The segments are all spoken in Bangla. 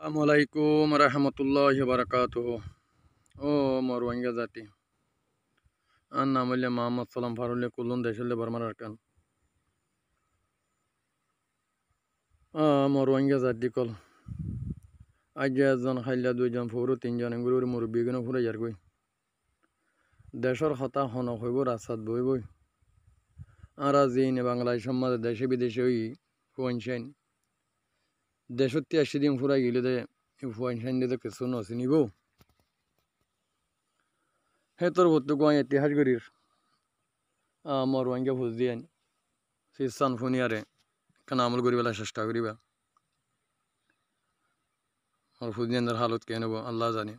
আসসালামাইকুম রহমতুল্লাহ বারকাতুহ। ও মোর রোহিঙ্গা জাতি আর নাম হইলে মোহাম্মদ সালাম ফারুল্লে কুল্লুন দেশলে বর্মার আরকান মোর রোহিঙ্গা জাতি কল আজ একজন খাইলা দুইজন ফুরু তিনজন এগুলোর মুরব্বী গুলো ফুরে যার গই দেশর হতা হন হইব রাস্তাত বই বই আর জিন বাংলায় সমাজে দেশে বিদেশে ওই ফুয়াইনসাইন দেশত্তি 80 দিন ফুরাই গেলে দে ফুয়াইনসাইন দিয়ে কিছু নচিনিব হে তোর ভর্তু গোয়াই ইতিহাস গরির মোর রোহিঙ্গা ফুজ দিয়ে সিস্তান ফুনিয়ারে কেন আমল করিবেলা চেষ্টা করিবা আর ফুজিয়ানদের হালত কে নেব আল্লাহ জানে।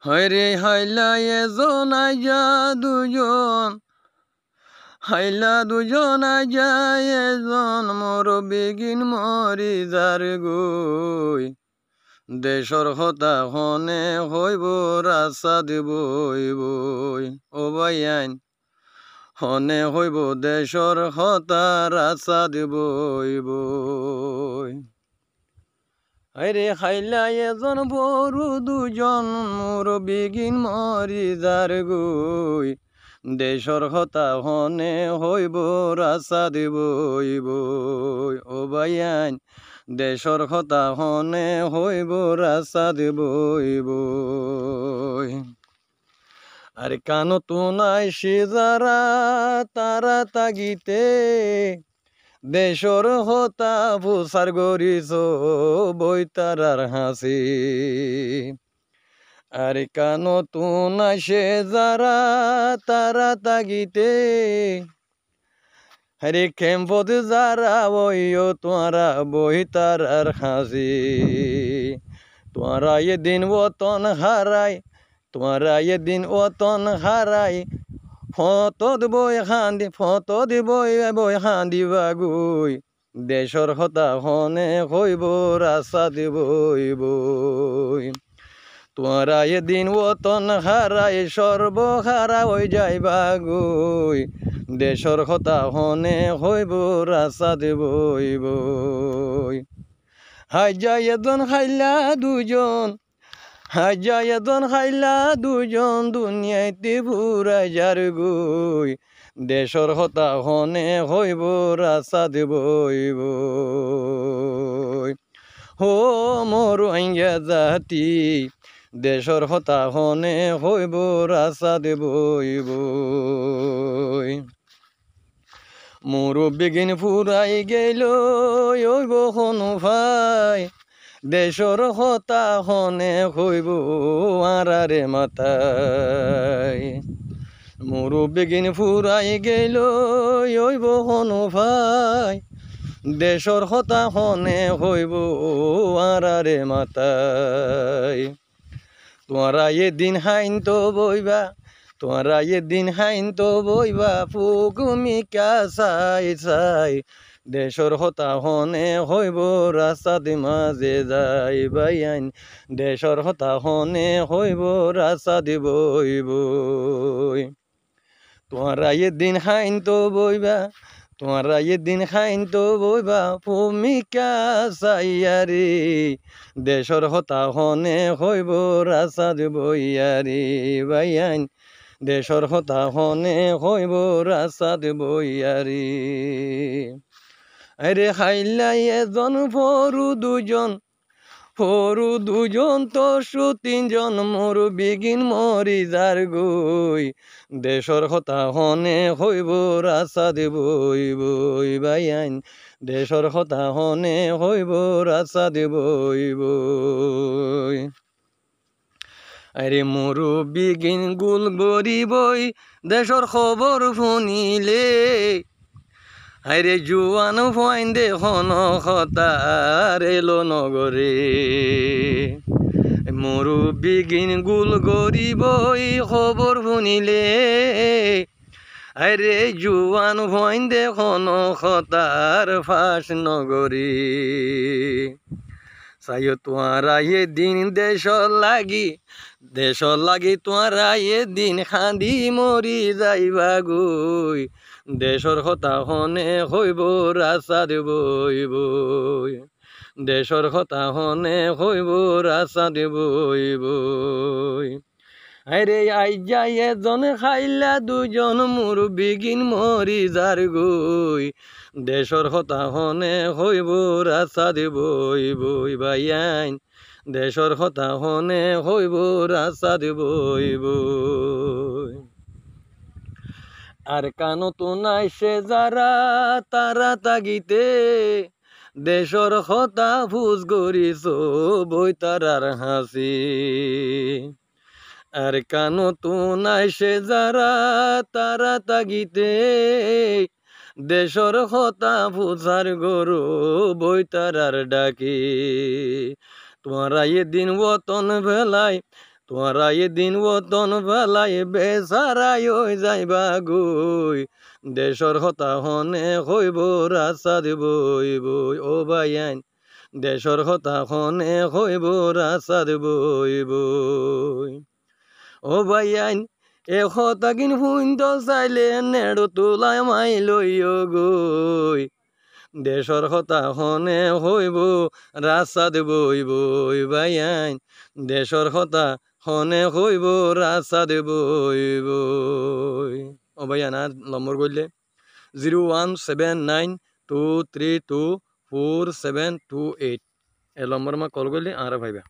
হায় রে হাইলা এজন আইয়া দুজন হাইলা দুজন আইয়া এজন মোর বেগিন মরি যার গই দেশর হতা হনে হইব রাস্তা দেবই বই ও ভাই আইন হনে হইব দেশর হতা রাস্তা দেবই বই। আরে খাইলা এজন বড় দুজন মোর বেগিন মরি যার গই দেশর হতা হনে হইব রাস্তা দেবই বই ও ভাই আইন দেশর হতা হনে হইব রাস্তা দেবই বই। আরে কানো তো নাই সে যারা তারা তাগিতে দেশর হতা প্রচার করিছ বই তারার হাসি। আরে কানো তো নাই সে যারা তারা তাগিতে আরে খেম্পদ যারা বইও তোরা বই তারার হাসি। তোরা এদিন ওতন হারাই তোরা এদিন ওতন হারাই ফতদ বই হান্দি ফতদ বই বই হান্দি বাগুই দেশর হতা হনে হইব রাস্তা দেবই বই। তোরা এদিন ওতন হারাই সর্বহারা হই যাই বাগুই দেশর হতা হনে হইব রাস্তা দেবই বই। হাই যাই এজন খাইলা দুজন হাই যাই এজন খাইলা দুজন দুনিয়াইতে ফুরাই যার গই দেশর হতা হনে হইব রাস্তা দেবই বই। হো মোর রোহিঙ্গা জাতি দেশর হতা হনে হইব রাস্তা দেবই বই। মোর বেগিন ফুরাই গেল ওইব হনু ভাই দেশর হতা হনে হইব আরারে মাতাই। মোর বেগিন ফুরাই গেল ওইব হনু ভাই দেশর হতা হনে হইব আরারে মাতাই। তোরা এদিন হাইন তো বইবা তোরা এদিন হাইন তো বইবা ফুকুমিকা চাই চাই দেশর হতা হনে হইব রাস্তাতে মাঝে যাই বাই আইন দেশর হতা হনে হইব রাস্তা দেবই বই। তোরা এদিন হাইন তো বইবা তোরা এদিন হাইন তো বইবা ভূমিকা চাইয়ারি দেশর হতা হনে হইব রাস্তা দেবইয়ারি বাই আইন দেশর হতা হনে হইব রাস্তা দেবইয়ারি। আরে খাইলাই এজন ফরু দুজন তসু তিনজন মোর বেগিন মরি যার গই দেশর হতা হনে হইব রাস্তা দেবই বই বাই আইন দেশর হতা হনে হইব রাস্তা দেবই বই। আরে মোর বেগিন গুল গরিবই দেশর খবর শুনিলে আরে জুয়ান ফাইন দে হন হতার এলো নগরে। মোর বেগিন গুল গরিবই খবর শুনিলে আরে জুয়ান ফাইন দে হন হতার ফাঁস নগরে। চাই তোরা এদিন দেশর লাগি তোরা এদিন খান্দি মরি যাইবা গই দেশর কথা হনে হইব রাস্তাদ বই বই দেশর কথা হনে হইব রাস্তাদ বই বই আরে আই যাই এজন খাইলা দুজন মোর বিগিন মরি যার গই দেশর কথা হনে হইব রাস্তাদ বই বই ভাইয়াইন দেশর কথা হনে হইব রাস্তাদ বই বই আর কানো তো নাই সে যারা তারা তাগিতে দেশর কথা ফুজ করিস বই তারার হাসি আর কানো তো নাই সে যারা তারা তাগিতে দেশর কথা ফুজার গরু বই তারার ডাকি তোমারা এদিন বতন ভেলায় তোমরা এদিন বতন বেলায় বেসারাই হয়ে যাইবা গই দেশর কথা হনে হইব রাস্তা বই বই ও ভাইয়ান দেশর কথা হনে হইব রাস্তা বই বই ও ভাইয়ান এ কথা কিন ফুইন্ত চাইলে নেড় তোলায় মাই লইও গই দেশর কথা হনে হইব রাস্তা বই বই ভাইয়ান দেশর কথা হনে হইব রাস্তা বই বই ও ভাইয়ান আর নম্বর কইলে 01792324728 এই নম্বর মা কল করলে আর ভাইবা।